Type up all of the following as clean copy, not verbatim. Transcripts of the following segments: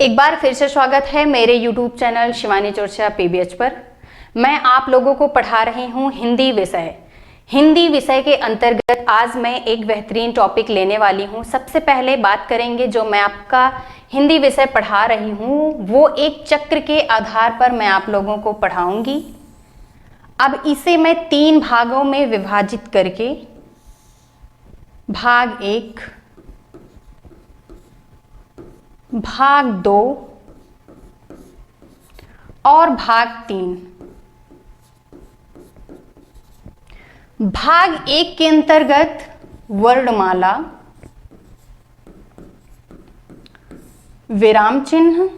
एक बार फिर से स्वागत है मेरे YouTube चैनल शिवानी चर्चा PBH पर। मैं आप लोगों को पढ़ा रही हूँ हिंदी विषय। हिंदी विषय के अंतर्गत आज मैं एक बेहतरीन टॉपिक लेने वाली हूँ। सबसे पहले बात करेंगे, जो मैं आपका हिंदी विषय पढ़ा रही हूँ वो एक चक्र के आधार पर मैं आप लोगों को पढ़ाऊंगी। अब इसे मैं 3 भागों में विभाजित करके भाग 1, भाग 2 और भाग 3। भाग 1 के अंतर्गत वर्णमाला, विराम चिन्ह,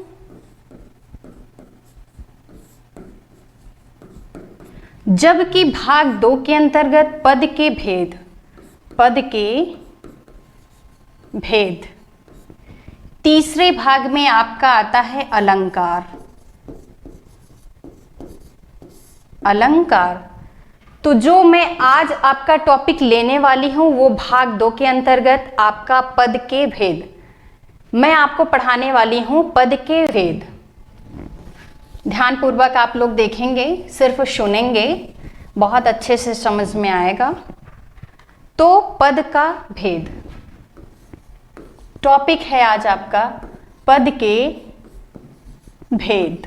जबकि भाग 2 के अंतर्गत पद के भेद, पद के भेद। तीसरे भाग में आपका आता है अलंकार। अलंकार तो जो मैं आज आपका टॉपिक लेने वाली हूं वो भाग 2 के अंतर्गत आपका पद के भेद। मैं आपको पढ़ाने वाली हूं पद के भेद। ध्यानपूर्वक आप लोग देखेंगे, सिर्फ सुनेंगे, बहुत अच्छे से समझ में आएगा। तो पद का भेद टॉपिक है आज आपका, पद के भेद।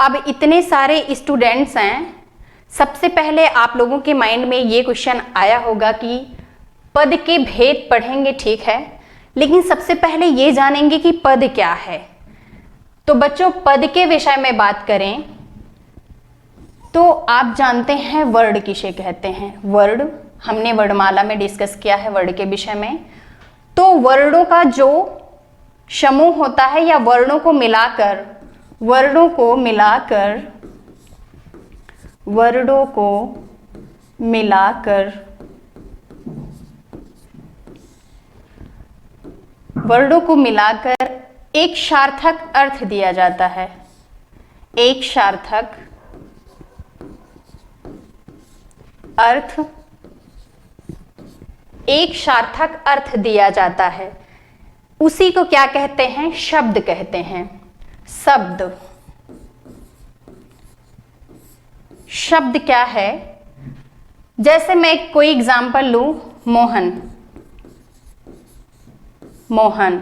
अब इतने सारे स्टूडेंट्स हैं, सबसे पहले आप लोगों के माइंड में ये क्वेश्चन आया होगा कि पद के भेद पढ़ेंगे, ठीक है, लेकिन सबसे पहले ये जानेंगे कि पद क्या है। तो बच्चों, पद के विषय में बात करें तो आप जानते हैं वर्ण किसे कहते हैं। वर्ण हमने वर्णमाला में डिस्कस किया है, वर्ण के विषय में। तो वर्णों का जो समूह होता है या वर्णों को मिलाकर एक सार्थक अर्थ दिया जाता है। एक सार्थक अर्थ दिया जाता है, उसी को क्या कहते हैं? शब्द कहते हैं। शब्द क्या है? जैसे मैं कोई एग्जांपल लूं, मोहन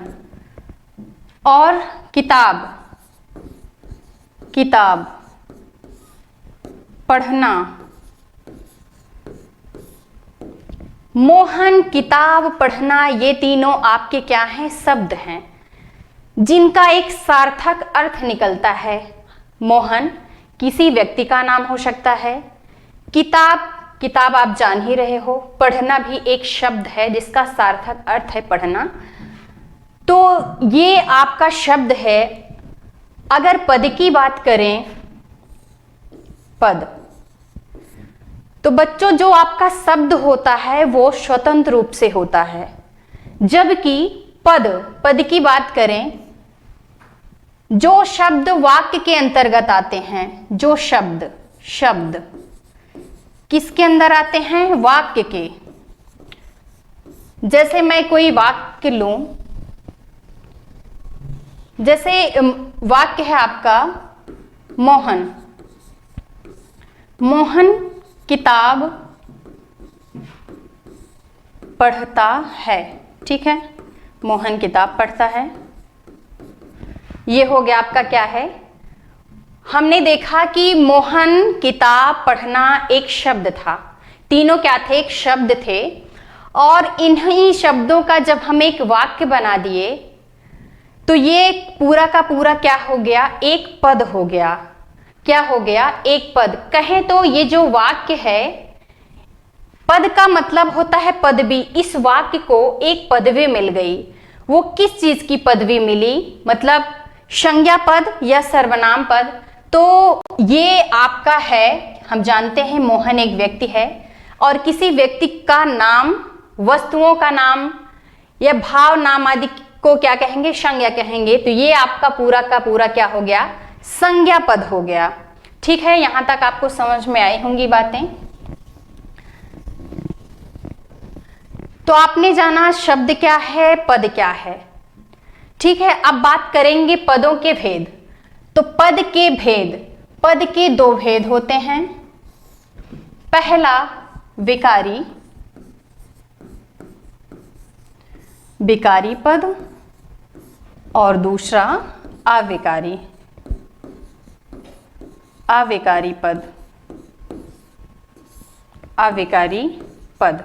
और किताब, पढ़ना। मोहन, किताब, पढ़ना, ये तीनों आपके क्या हैं? शब्द हैं, जिनका एक सार्थक अर्थ निकलता है। मोहन किसी व्यक्ति का नाम हो सकता है। किताब आप जान ही रहे हो। पढ़ना भी एक शब्द है जिसका सार्थक अर्थ है पढ़ना। तो ये आपका शब्द है। अगर पद की बात करें, पद तो बच्चों जो आपका शब्द होता है वो स्वतंत्र रूप से होता है, जबकि पद की बात करें, जो शब्द वाक्य के अंतर्गत आते हैं, जो शब्द किसके अंदर आते हैं? वाक्य के। जैसे मैं कोई वाक्य लूं, जैसे वाक्य है आपका मोहन किताब पढ़ता है, ठीक है, मोहन किताब पढ़ता है। ये हो गया आपका क्या है? हमने देखा कि मोहन, किताब, पढ़ना एक शब्द था। तीनों क्या थे? एक शब्द थे। और इन्हीं शब्दों का जब हम एक वाक्य बना दिए तो ये पूरा का पूरा क्या हो गया? एक पद हो गया। क्या हो गया? एक पद। कहें तो ये जो वाक्य है, पद का मतलब होता है पदवी। इस वाक्य को एक पदवी मिल गई। वो किस चीज की पदवी मिली? मतलब संज्ञा पद या सर्वनाम पद। तो ये आपका है, हम जानते हैं मोहन एक व्यक्ति है, और किसी व्यक्ति का नाम, वस्तुओं का नाम या भाव नाम आदि को क्या कहेंगे? संज्ञा कहेंगे। तो ये आपका पूरा का पूरा क्या हो गया? संज्ञा पद हो गया। ठीक है, यहां तक आपको समझ में आई होंगी बातें। तो आपने जाना शब्द क्या है, पद क्या है। ठीक है, अब बात करेंगे पदों के भेद। तो पद के भेद, पद के दो भेद होते हैं। पहला विकारी, विकारी पद, और दूसरा अविकारी, अविकारी पद, अविकारी पद।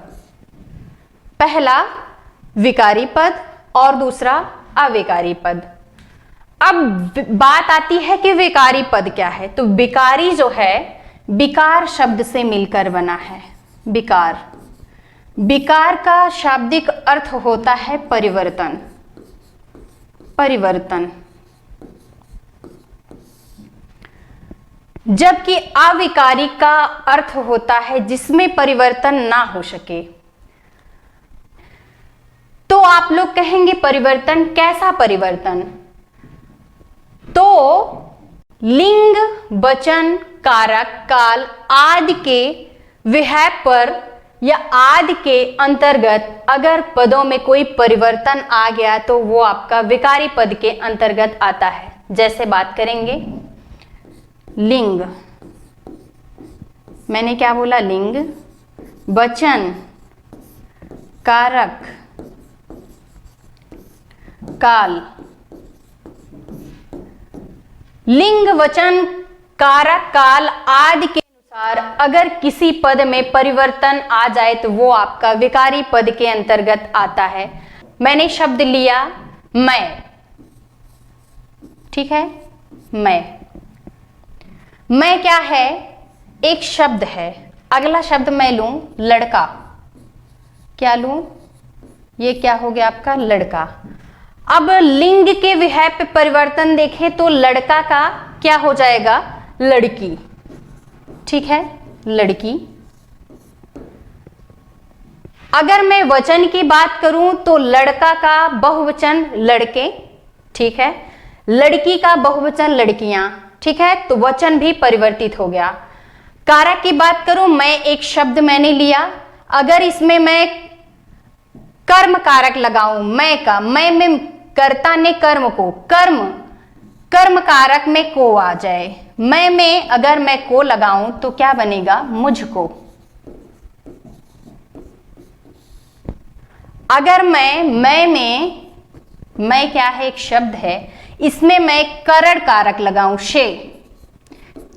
पहला विकारी पद और दूसरा अविकारी पद। अब बात आती है कि विकारी पद क्या है। तो विकारी जो है विकार शब्द से मिलकर बना है। विकार, विकार का शाब्दिक अर्थ होता है परिवर्तन, परिवर्तन। जबकि अविकारी का अर्थ होता है जिसमें परिवर्तन ना हो सके। तो आप लोग कहेंगे परिवर्तन, कैसा परिवर्तन? तो लिंग, वचन, कारक, काल आदि के विभेद पर या आदि के अंतर्गत अगर पदों में कोई परिवर्तन आ गया तो वो आपका विकारी पद के अंतर्गत आता है। जैसे बात करेंगे लिंग, मैंने क्या बोला? लिंग, वचन, कारक, काल। लिंग, वचन, कारक, काल आदि के अनुसार अगर किसी पद में परिवर्तन आ जाए तो वो आपका विकारी पद के अंतर्गत आता है। मैंने शब्द लिया मैं, ठीक है, मैं क्या है? एक शब्द है। अगला शब्द मैं लूं लड़का, क्या लूं? ये क्या हो गया आपका? लड़का। अब लिंग के विभेद पे परिवर्तन देखें तो लड़का का क्या हो जाएगा? लड़की, ठीक है, लड़की। अगर मैं वचन की बात करूं तो लड़का का बहुवचन लड़के, ठीक है, लड़की का बहुवचन लड़कियां, ठीक है, तो वचन भी परिवर्तित हो गया। कारक की बात करूं, मैं एक शब्द मैंने लिया, अगर इसमें मैं कर्म कारक लगाऊं, मैं का, मैं में कर्ता ने कर्म को, कर्म कारक में को आ जाए, मैं में अगर मैं को लगाऊं तो क्या बनेगा? मुझको। अगर मैं में, मैं क्या है? एक शब्द है, इसमें मैं करण कारक लगाऊं शे,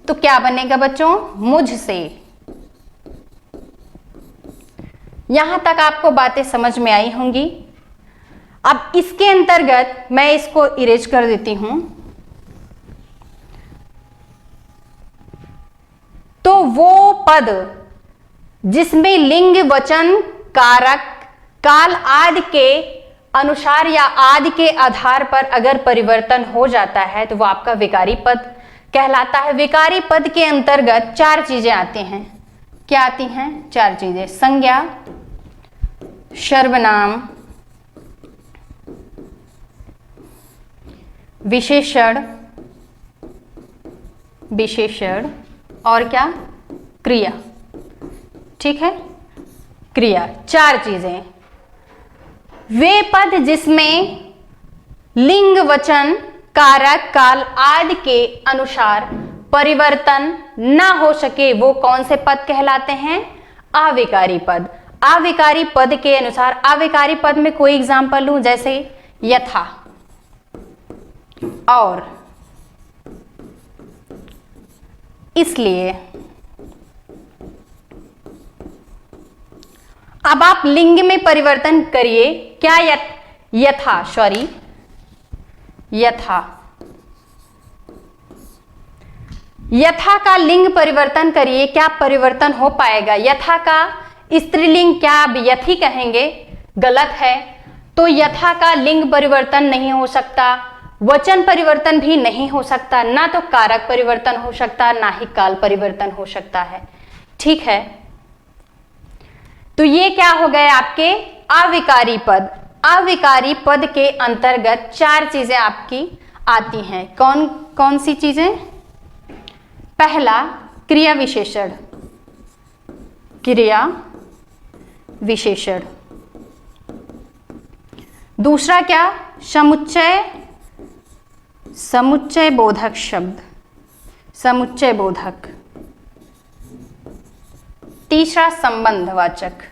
तो क्या बनेगा बच्चों? मुझसे। यहां तक आपको बातें समझ में आई होंगी। अब इसके अंतर्गत मैं इसको इरेज कर देती हूं। तो वो पद जिसमें लिंग, वचन, कारक, काल आदि के अनुसार या आदि के आधार पर अगर परिवर्तन हो जाता है तो वो आपका विकारी पद कहलाता है। विकारी पद के अंतर्गत चार चीजें आती हैं। क्या आती हैं? चार चीजें: संज्ञा, सर्वनाम, विशेषण, और क्या? क्रिया, ठीक है, क्रिया। चार चीजें। वे पद जिसमें लिंग, वचन, कारक, काल आदि के अनुसार परिवर्तन ना हो सके वो कौन से पद कहलाते हैं? अविकारी पद। अविकारी पद के अनुसार, अविकारी पद में कोई एग्जाम्पल लूं, जैसे यथा, और, इसलिए। अब आप लिंग में परिवर्तन करिए, क्या? यथा, सॉरी, यथा का लिंग परिवर्तन करिए, क्या परिवर्तन हो पाएगा? यथा का स्त्रीलिंग क्या आप यथी कहेंगे? गलत है। तो यथा का लिंग परिवर्तन नहीं हो सकता, वचन परिवर्तन भी नहीं हो सकता, ना तो कारक परिवर्तन हो सकता, ना ही काल परिवर्तन हो सकता है, ठीक है। तो ये क्या हो गए आपके अविकारी पद। अविकारी पद के अंतर्गत चार चीजें आपकी आती हैं। कौन कौन सी चीजें? पहला क्रिया विशेषण, क्रिया विशेषण, दूसरा क्या, समुच्चय, समुच्चय बोधक शब्द, समुच्चय बोधक। तीसरा संबंधवाचक,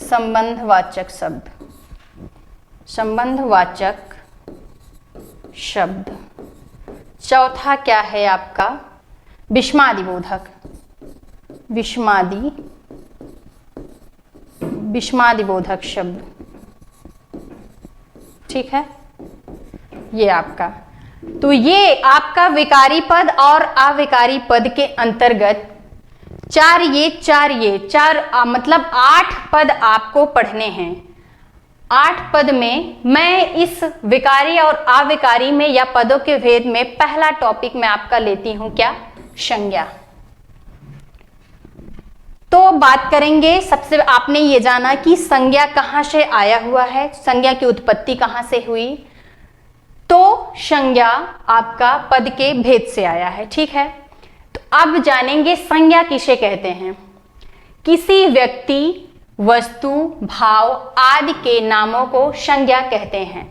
संबंधवाचक शब्द, संबंधवाचक शब्द। चौथा क्या है आपका, विषमादिबोधक, विषमादि, विषमादिबोधक शब्द। ठीक है, ये आपका, तो ये आपका विकारी पद और अविकारी पद के अंतर्गत चार मतलब 8 पद आपको पढ़ने हैं। 8 पद में मैं इस विकारी और अविकारी में या पदों के भेद में पहला टॉपिक मैं आपका लेती हूं, क्या, संज्ञा। तो बात करेंगे, सबसे आपने ये जाना कि संज्ञा कहां से आया हुआ है, संज्ञा की उत्पत्ति कहां से हुई। तो संज्ञा आपका पद के भेद से आया है। ठीक है, तो अब जानेंगे संज्ञा किसे कहते हैं। किसी व्यक्ति, वस्तु, भाव आदि के नामों को संज्ञा कहते हैं।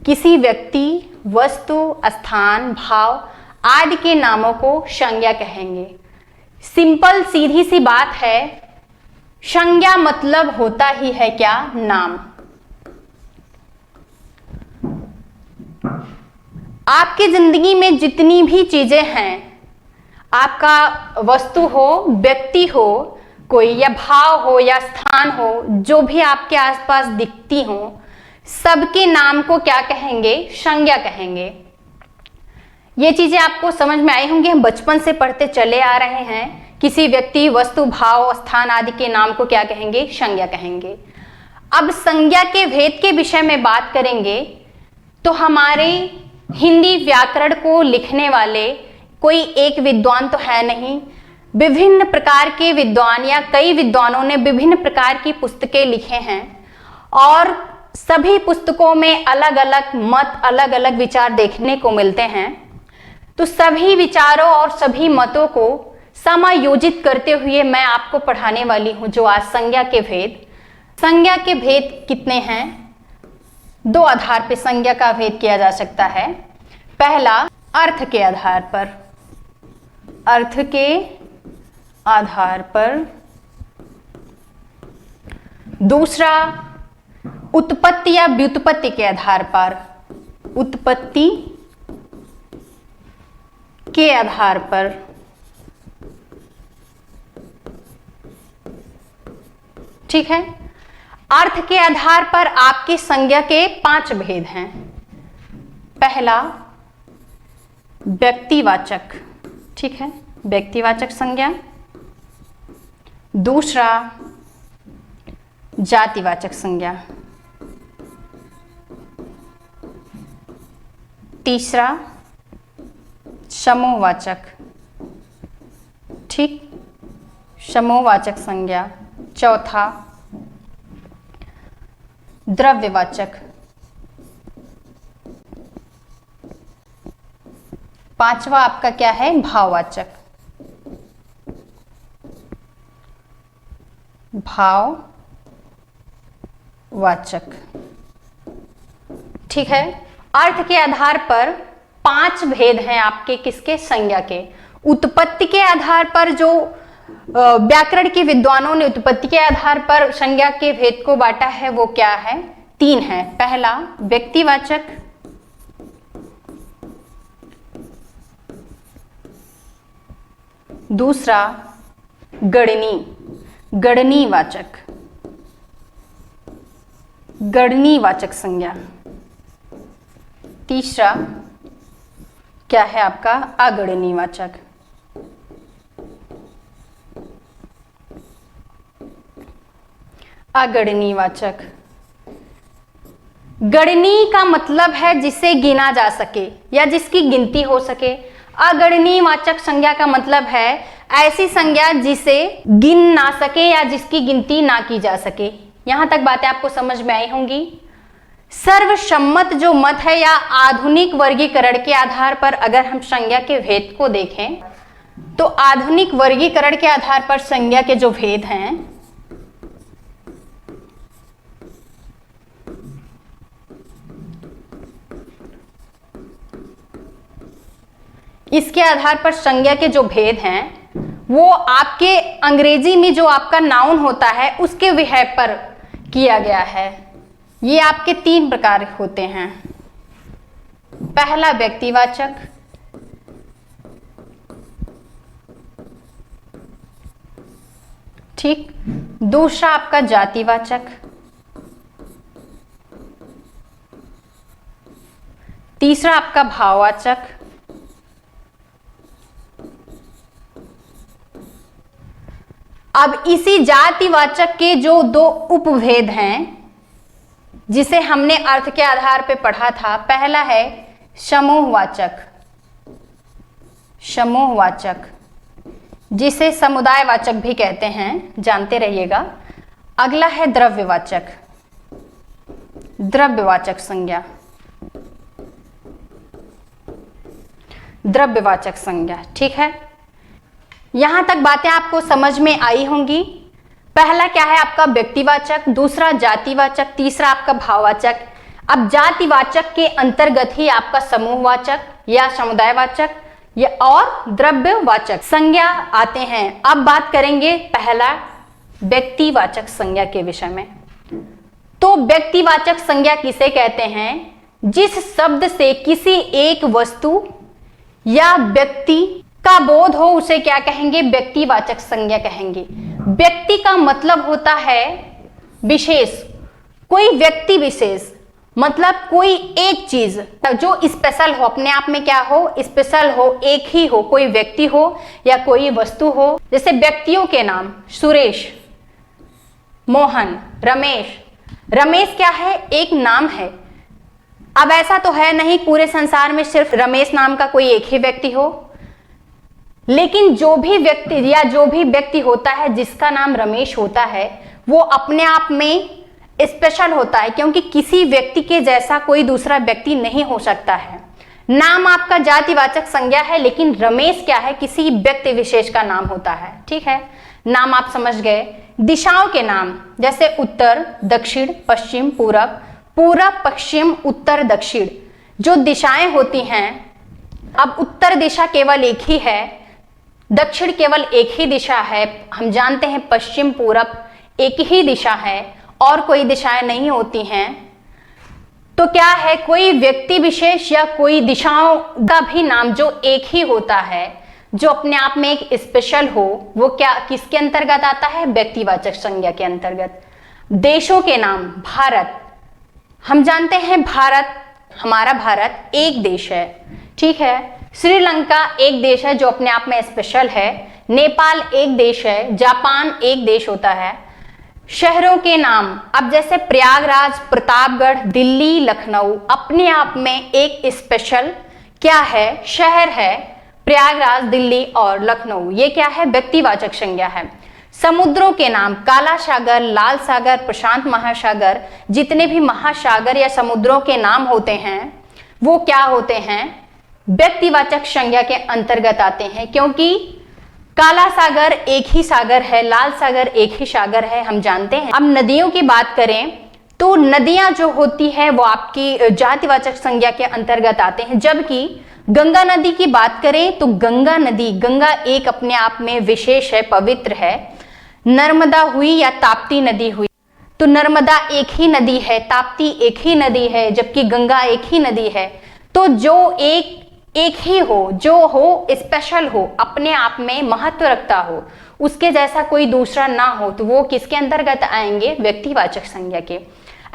किसी व्यक्ति, वस्तु, स्थान, भाव आदि के नामों को संज्ञा कहेंगे। सिंपल सीधी सी बात है, संज्ञा मतलब होता ही है क्या, नाम। आपकी जिंदगी में जितनी भी चीजें हैं, आपका वस्तु हो, व्यक्ति हो कोई, या भाव हो या स्थान हो, जो भी आपके आसपास दिखती हो, सबके नाम को क्या कहेंगे, संज्ञा कहेंगे। ये चीजें आपको समझ में आई होंगी, हम बचपन से पढ़ते चले आ रहे हैं। किसी व्यक्ति, वस्तु, भाव, स्थान आदि के नाम को क्या कहेंगे, संज्ञा कहेंगे। अब संज्ञा के भेद के विषय में बात करेंगे तो हमारे हिंदी व्याकरण को लिखने वाले कोई एक विद्वान तो है नहीं, विभिन्न प्रकार के विद्वान या कई विद्वानों ने विभिन्न प्रकार की पुस्तकें लिखे हैं और सभी पुस्तकों में अलग अलग मत, अलग अलग विचार देखने को मिलते हैं। तो सभी विचारों और सभी मतों को समायोजित करते हुए मैं आपको पढ़ाने वाली हूं जो आज संज्ञा के भेद। संज्ञा के भेद कितने हैं, 2 आधार पर संज्ञा का भेद किया जा सकता है। पहला, अर्थ के आधार पर, अर्थ के आधार पर। दूसरा, उत्पत्ति या व्युत्पत्ति के आधार पर, उत्पत्ति के आधार पर। ठीक है, अर्थ के आधार पर आपकी संज्ञा के 5 भेद हैं। पहला, व्यक्तिवाचक, ठीक है, व्यक्तिवाचक संज्ञा। दूसरा, जातिवाचक संज्ञा। तीसरा, समूहवाचक, ठीक, समूहवाचक संज्ञा। चौथा, द्रव्यवाचक। पांचवा आपका क्या है, भाववाचक, भाववाचक। ठीक है, अर्थ के आधार पर 5 भेद हैं आपके, किसके, संज्ञा के। उत्पत्ति के आधार पर जो व्याकरण के विद्वानों ने उत्पत्ति के आधार पर संज्ञा के भेद को बांटा है वो क्या है, 3 है। पहला, व्यक्तिवाचक। दूसरा, गणनी, गणनीवाचक, गणनीवाचक संज्ञा। तीसरा क्या है आपका, अगणनीवाचक। अगणनीवाचक। गणनी का मतलब है जिसे गिना जा सके या जिसकी गिनती हो सके। अगणनीवाचक संज्ञा का मतलब है ऐसी संज्ञा जिसे गिन ना सके या जिसकी गिनती ना की जा सके। यहां तक बातें आपको समझ में आई होंगी। सर्वसम्मत जो मत है या आधुनिक वर्गीकरण के आधार पर अगर हम संज्ञा के भेद को देखें तो आधुनिक वर्गीकरण के आधार पर संज्ञा के जो भेद हैं इसके आधार पर संज्ञा के जो भेद हैं वो आपके अंग्रेजी में जो आपका नाउन होता है उसके विषय पर किया गया है। ये आपके 3 प्रकार होते हैं। पहला व्यक्तिवाचक, ठीक, दूसरा आपका जातिवाचक, तीसरा आपका भाववाचक, अब इसी जातिवाचक के जो 2 उपभेद हैं जिसे हमने अर्थ के आधार पे पढ़ा था, पहला है समूहवाचक, समूहवाचक जिसे समुदायवाचक भी कहते हैं, जानते रहिएगा। अगला है द्रव्यवाचक, द्रव्यवाचक संज्ञा, द्रव्यवाचक संज्ञा, ठीक है। यहां तक बातें आपको समझ में आई होंगी। पहला क्या है आपका व्यक्तिवाचक, दूसरा जातिवाचक, तीसरा आपका भाववाचक। अब जातिवाचक के अंतर्गत ही आपका समूहवाचक या समुदायवाचक या और द्रव्यवाचक संज्ञा आते हैं। अब बात करेंगे पहला व्यक्तिवाचक संज्ञा के विषय में। तो व्यक्तिवाचक संज्ञा किसे कहते हैं? जिस शब्द से किसी एक वस्तु या व्यक्ति का बोध हो उसे क्या कहेंगे? व्यक्तिवाचक संज्ञा कहेंगे। व्यक्ति का मतलब होता है विशेष, कोई व्यक्ति विशेष, मतलब कोई एक चीज जो स्पेशल हो, अपने आप में क्या हो? स्पेशल हो, एक ही हो, कोई व्यक्ति हो या कोई वस्तु हो। जैसे व्यक्तियों के नाम सुरेश, मोहन, रमेश। रमेश क्या है? एक नाम है। अब ऐसा तो है नहीं पूरे संसार में सिर्फ रमेश नाम का कोई एक ही व्यक्ति हो, लेकिन जो भी व्यक्ति या जो भी व्यक्ति होता है जिसका नाम रमेश होता है वो अपने आप में स्पेशल होता है, क्योंकि किसी व्यक्ति के जैसा कोई दूसरा व्यक्ति नहीं हो सकता है। नाम आपका जातिवाचक संज्ञा है, लेकिन रमेश क्या है? किसी व्यक्ति विशेष का नाम होता है, ठीक है। नाम आप समझ गए। दिशाओं के नाम जैसे उत्तर, दक्षिण, पश्चिम, पूरब। पूरब, पश्चिम, उत्तर, दक्षिण जो दिशाएं होती हैं, अब उत्तर दिशा केवल एक ही है, दक्षिण केवल एक ही दिशा है। हम जानते हैं पश्चिम, पूरब एक ही दिशा है और कोई दिशाएं नहीं होती हैं। तो क्या है? कोई व्यक्ति विशेष या कोई दिशाओं का भी नाम जो एक ही होता है, जो अपने आप में एक स्पेशल हो, वो क्या किसके अंतर्गत आता है? व्यक्तिवाचक संज्ञा के अंतर्गत। देशों के नाम, भारत, हम जानते हैं भारत, हमारा भारत एक देश है, ठीक है। श्रीलंका एक देश है जो अपने आप में स्पेशल है। नेपाल एक देश है। जापान एक देश होता है। शहरों के नाम, अब जैसे प्रयागराज, प्रतापगढ़, दिल्ली, लखनऊ अपने आप में एक स्पेशल क्या है? शहर है। प्रयागराज, दिल्ली और लखनऊ ये क्या है? व्यक्तिवाचक संज्ञा है। समुद्रों के नाम, काला सागर, लाल सागर, प्रशांत महासागर, जितने भी महासागर या समुद्रों के नाम होते हैं वो क्या होते हैं? व्यक्तिवाचक संज्ञा के अंतर्गत आते हैं, क्योंकि काला सागर एक ही सागर है, लाल सागर एक ही सागर है, हम जानते हैं। अब नदियों की बात करें तो नदियां जो होती है वो आपकी जातिवाचक संज्ञा के अंतर्गत आते हैं। जबकि गंगा नदी की बात करें तो गंगा नदी, गंगा एक अपने आप में विशेष है, पवित्र है। नर्मदा हुई या ताप्ती नदी हुई, तो नर्मदा एक ही नदी है, ताप्ती एक ही नदी है, जबकि गंगा एक ही नदी है। तो जो एक ही हो, जो हो स्पेशल हो, अपने आप में महत्व रखता हो, उसके जैसा कोई दूसरा ना हो, तो वो किसके अंतर्गत आएंगे? व्यक्तिवाचक संज्ञा के।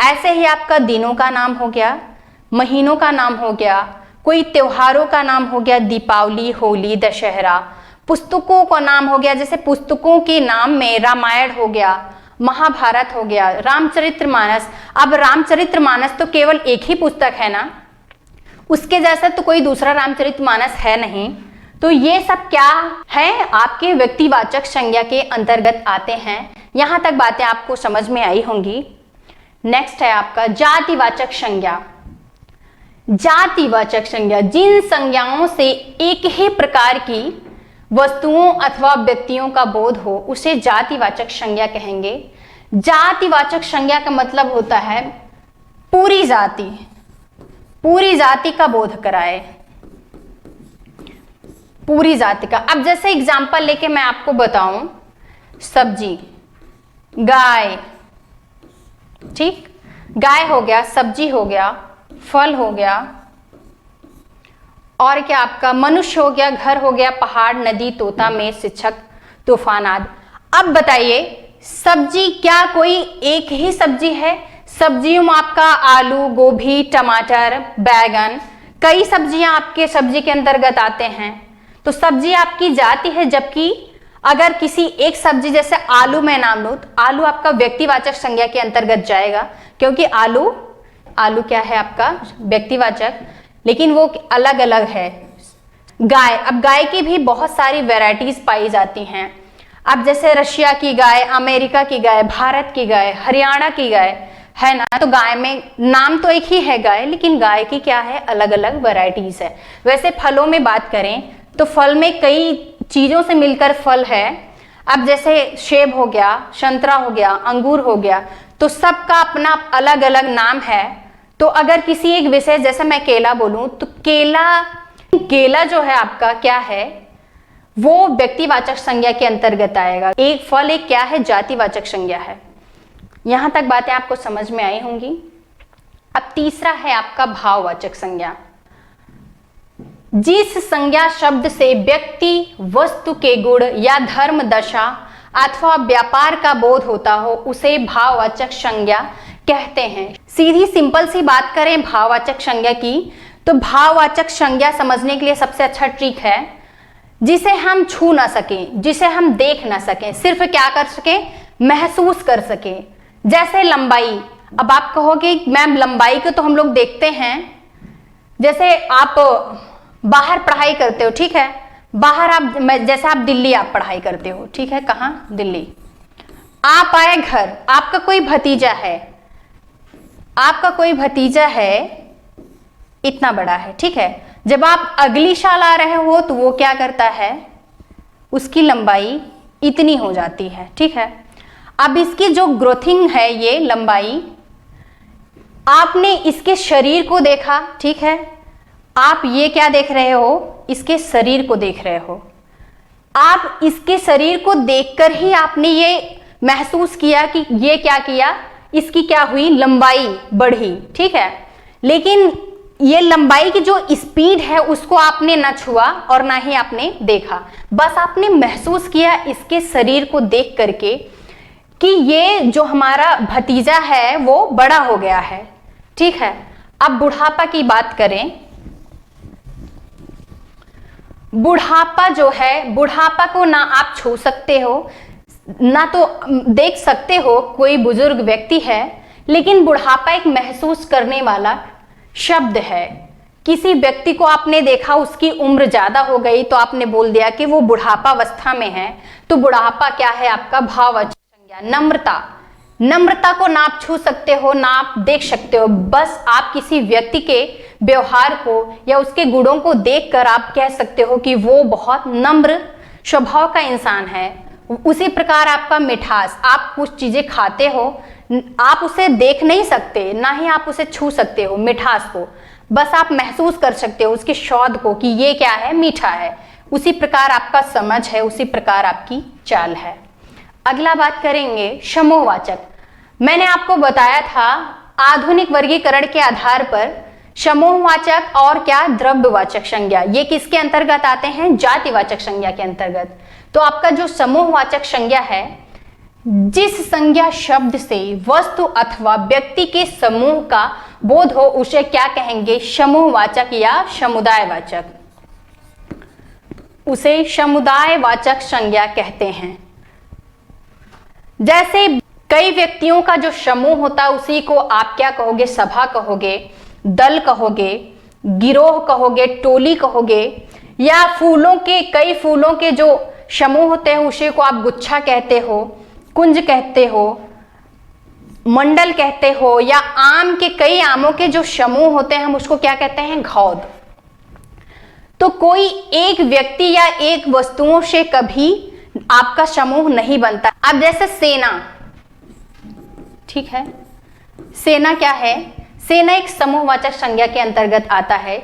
ऐसे ही आपका दिनों का नाम हो गया, महीनों का नाम हो गया, कोई त्योहारों का नाम हो गया, दीपावली, होली, दशहरा। पुस्तकों का नाम हो गया, जैसे पुस्तकों के नाम में रामायण हो गया, महाभारत हो गया, रामचरितमानस। अब रामचरितमानस तो केवल एक ही पुस्तक है ना, उसके जैसा तो कोई दूसरा रामचरितमानस है नहीं। तो ये सब क्या है? आपके व्यक्तिवाचक संज्ञा के अंतर्गत आते हैं। यहां तक बातें आपको समझ में आई होंगी। नेक्स्ट है आपका जातिवाचक संज्ञा। जातिवाचक संज्ञा, जिन संज्ञाओं से एक ही प्रकार की वस्तुओं अथवा व्यक्तियों का बोध हो उसे जातिवाचक संज्ञा कहेंगे। जातिवाचक संज्ञा का मतलब होता है पूरी जाति का बोध कराए, पूरी जाति का। अब जैसे एग्जांपल लेके मैं आपको बताऊं, सब्जी, गाय, ठीक, गाय हो गया, सब्जी हो गया, फल हो गया, और क्या आपका मनुष्य हो गया, घर हो गया, पहाड़, नदी, तोता, मेघ, शिक्षक, तूफान आदि। अब बताइए, सब्जी क्या कोई एक ही सब्जी है? सब्जियों में आपका आलू, गोभी, टमाटर, बैगन, कई सब्जियां आपके सब्जी के अंतर्गत आते हैं, तो सब्जी आपकी जाति है। जबकि अगर किसी एक सब्जी, जैसे आलू मैं नाम लूं, तो आलू आपका व्यक्तिवाचक संज्ञा के अंतर्गत जाएगा, क्योंकि आलू क्या है आपका व्यक्तिवाचक, लेकिन वो अलग अलग है। गाय, अब गाय की भी बहुत सारी वैरायटीज पाई जाती हैं। अब जैसे रशिया की गाय, अमेरिका की गाय, भारत की गाय, हरियाणा की गाय है ना, तो गाय में नाम तो एक ही है गाय, लेकिन गाय की क्या है, अलग अलग वैरायटीज है। वैसे फलों में बात करें तो फल में कई चीजों से मिलकर फल है। अब जैसे सेब हो गया, संतरा हो गया, अंगूर हो गया, तो सबका अपना अलग अलग नाम है। तो अगर किसी एक विशेष, जैसे मैं केला बोलूं, तो केला जो है आपका क्या है, वो व्यक्तिवाचक संज्ञा के अंतर्गत आएगा। एक फल एक क्या है, जातिवाचक संज्ञा है। यहां तक बातें आपको समझ में आई होंगी। अब तीसरा है आपका भाववाचक संज्ञा। जिस संज्ञा शब्द से व्यक्ति, वस्तु के गुण या धर्म, दशा अथवा व्यापार का बोध होता हो, उसे भाववाचक संज्ञा कहते हैं। सीधी सिंपल सी बात करें भाववाचक संज्ञा की, तो भाववाचक संज्ञा समझने के लिए सबसे अच्छा ट्रिक है, जिसे हम छू ना सकें, जिसे हम देख ना सकें, सिर्फ क्या कर सकें, महसूस कर सकें। जैसे लंबाई, अब आप कहोगे मैम लंबाई को तो हम लोग देखते हैं, जैसे आप बाहर पढ़ाई करते हो, ठीक है, बाहर आप, जैसे आप दिल्ली आप पढ़ाई करते हो, ठीक है, कहाँ, दिल्ली, आप आए घर, आपका कोई भतीजा है, इतना बड़ा है, ठीक है, जब आप अगली साल आ रहे हो तो वो क्या करता है, उसकी लंबाई इतनी हो जाती है, ठीक है। अब इसकी जो ग्रोथिंग है, ये लंबाई, आपने इसके शरीर को देखा, ठीक है, आप ये क्या देख रहे हो, इसके शरीर को देख रहे हो। आप इसके शरीर को देखकर ही आपने ये महसूस किया कि ये क्या किया, इसकी क्या हुई, लंबाई बढ़ी, ठीक है। लेकिन ये लंबाई की जो स्पीड है उसको आपने ना छुआ और ना ही आपने देखा, बस आपने महसूस किया इसके शरीर को देख करके कि ये जो हमारा भतीजा है वो बड़ा हो गया है, ठीक है। अब बुढ़ापा की बात करें, बुढ़ापा जो है, बुढ़ापा को ना आप छू सकते हो ना तो देख सकते हो, कोई बुजुर्ग व्यक्ति है, लेकिन बुढ़ापा एक महसूस करने वाला शब्द है। किसी व्यक्ति को आपने देखा, उसकी उम्र ज्यादा हो गई तो आपने बोल दिया कि वो बुढ़ापा अवस्था में है, तो बुढ़ापा क्या है आपका, भाववाचक संज्ञा। नम्रता को ना आप छू सकते हो ना आप देख सकते हो, बस आप किसी व्यक्ति के व्यवहार को या उसके गुणों को देखकर आप कह सकते हो कि वो बहुत नम्र स्वभाव का इंसान है। उसी प्रकार आपका मिठास, आप कुछ चीजें खाते हो, आप उसे देख नहीं सकते ना ही आप उसे छू सकते हो मिठास को, बस आप महसूस कर सकते हो उसके स्वाद को कि ये क्या है, मीठा है। उसी प्रकार आपका समझ है, उसी प्रकार आपकी चाल है। अगला बात करेंगे समूहवाचक। मैंने आपको बताया था आधुनिक वर्गीकरण के आधार पर समूहवाचक और क्या, द्रव्यवाचक संज्ञा, ये किसके अंतर्गत आते हैं, जातिवाचक संज्ञा के अंतर्गत। तो आपका जो समूहवाचक संज्ञा है, जिस संज्ञा शब्द से वस्तु अथवा व्यक्ति के समूह का बोध हो उसे क्या कहेंगे, समूहवाचक या समुदायवाचक, उसे समुदायवाचक संज्ञा कहते हैं। जैसे कई व्यक्तियों का जो समूह होता है उसी को आप क्या कहोगे, सभा कहोगे, दल कहोगे, गिरोह कहोगे, टोली कहोगे, या फूलों के, कई फूलों के जो समूह होते हैं उसी को आप गुच्छा कहते हो, कुंज कहते हो, मंडल कहते हो, या आम के, कई आमों के जो समूह होते हैं हम उसको क्या कहते हैं, घौद। तो कोई एक व्यक्ति या एक वस्तुओं से कभी आपका समूह नहीं बनता। अब जैसे सेना, ठीक है, सेना क्या है, सेना एक समूहवाचक संज्ञा के अंतर्गत आता है।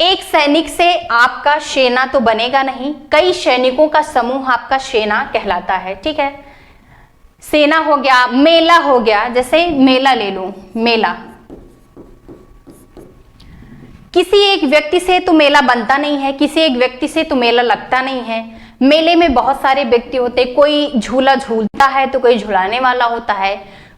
एक सैनिक से आपका सेना तो बनेगा नहीं, कई सैनिकों का समूह आपका सेना कहलाता है। ठीक है, सेना हो गया, मेला हो गया, जैसे मेला ले लो, मेला किसी एक व्यक्ति से तो मेला बनता नहीं है, किसी एक व्यक्ति से तो मेला लगता नहीं है। मेले में बहुत सारे व्यक्ति होते, कोई झूला झूलता है तो कोई झुलाने वाला होता है,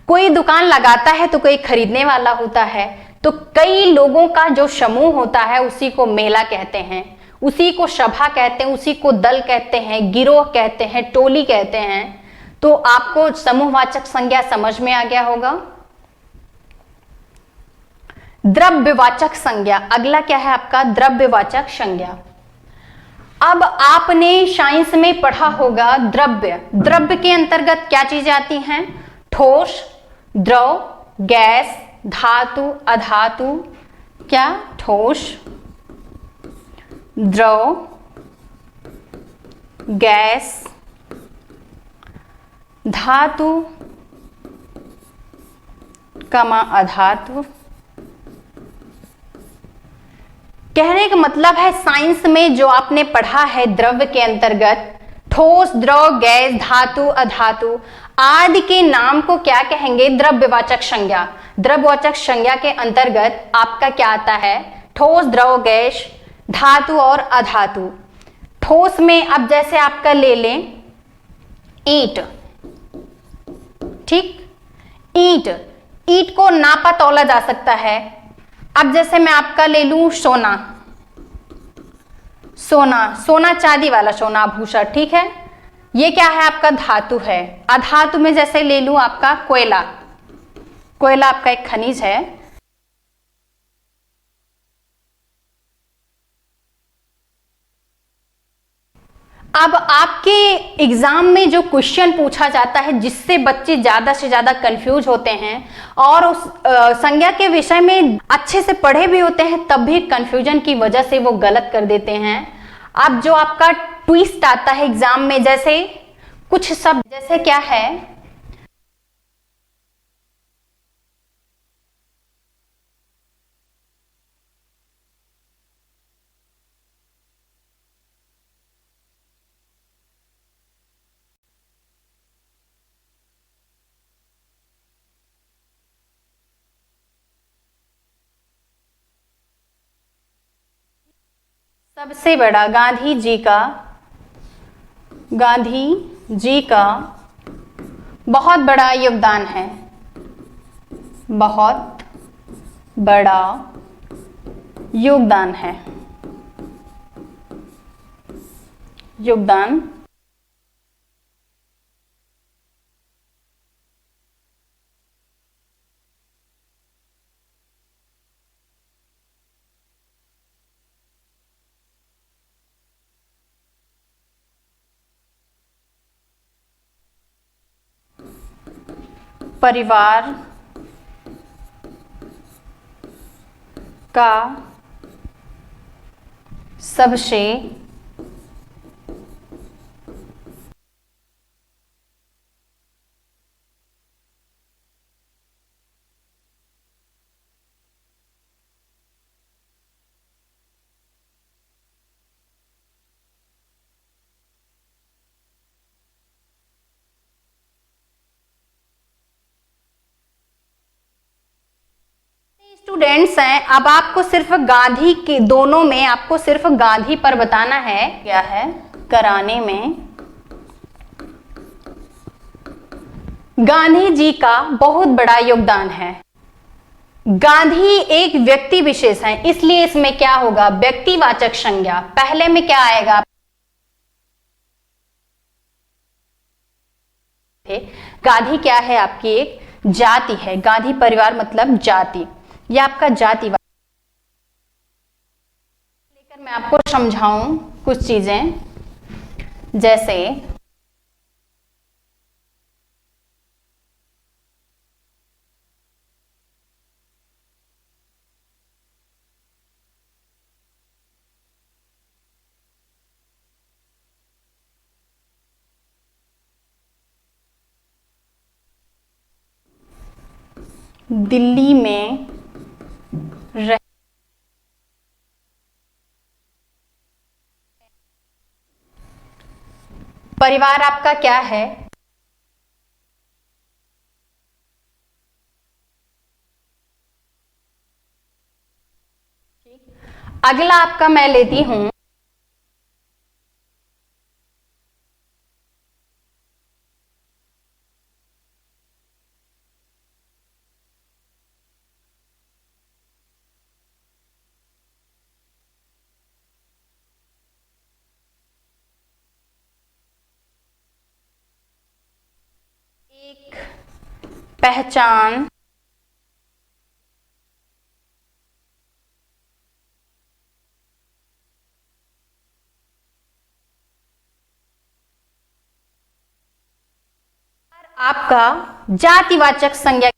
कोई दुकान लगाता है तो कोई खरीदने वाला होता है। तो कई लोगों का जो समूह होता है उसी को मेला कहते हैं, उसी को सभा कहते हैं, उसी को दल कहते हैं, गिरोह कहते हैं, टोली कहते हैं। तो आपको समूहवाचक संज्ञा समझ में आ गया होगा। द्रव्यवाचक संज्ञा, अगला क्या है आपका? द्रव्यवाचक संज्ञा। अब आपने साइंस में पढ़ा होगा द्रव्य, द्रव्य के अंतर्गत क्या चीजें आती हैं? ठोस, द्रव, गैस, धातु, अधातु। क्या? ठोस, द्रव, गैस, धातु, कमा अधातु। कहने का मतलब है साइंस में जो आपने पढ़ा है द्रव्य के अंतर्गत ठोस, द्रव, गैस, धातु, अधातु आदि के नाम को क्या कहेंगे? द्रव्यवाचक संज्ञा। द्रव्यवाचक संज्ञा के अंतर्गत आपका क्या आता है? ठोस, द्रव, गैस, धातु और अधातु। ठोस में अब जैसे आपका ले लें ईंट, ठीक, ईंट, ईंट को नापा तौला जा सकता है। अब जैसे मैं आपका ले लूं सोना, सोना, सोना चांदी वाला सोना, आभूषण, ठीक है, ये क्या है? आपका धातु है। अधातु में जैसे ले लूं आपका कोयला, कोयला आपका एक खनिज है। अब आपके एग्जाम में जो क्वेश्चन पूछा जाता है जिससे बच्चे ज्यादा से ज्यादा कंफ्यूज होते हैं और उस संज्ञा के विषय में अच्छे से पढ़े भी होते हैं तब भी कंफ्यूजन की वजह से वो गलत कर देते हैं। अब जो आपका ट्विस्ट आता है एग्जाम में, जैसे कुछ शब्द, जैसे क्या है? सबसे बड़ा गांधी जी का बहुत बड़ा योगदान है, बहुत बड़ा योगदान है, योगदान। परिवार का सबसे स्टूडेंट्स हैं। अब आपको सिर्फ गांधी के दोनों में आपको सिर्फ गांधी पर बताना है क्या है कराने में गांधी जी का बहुत बड़ा योगदान है। गांधी एक व्यक्ति विशेष है, इसलिए इसमें क्या होगा? व्यक्तिवाचक संज्ञा। पहले में क्या आएगा? गांधी क्या है? आपकी एक जाति है। गांधी परिवार मतलब जाति, यह आपका जाति। लेकर मैं आपको समझाऊं कुछ चीजें, जैसे दिल्ली में परिवार आपका क्या है? अगला आपका मैं लेती हूं एक पहचान आपका जातिवाचक संज्ञा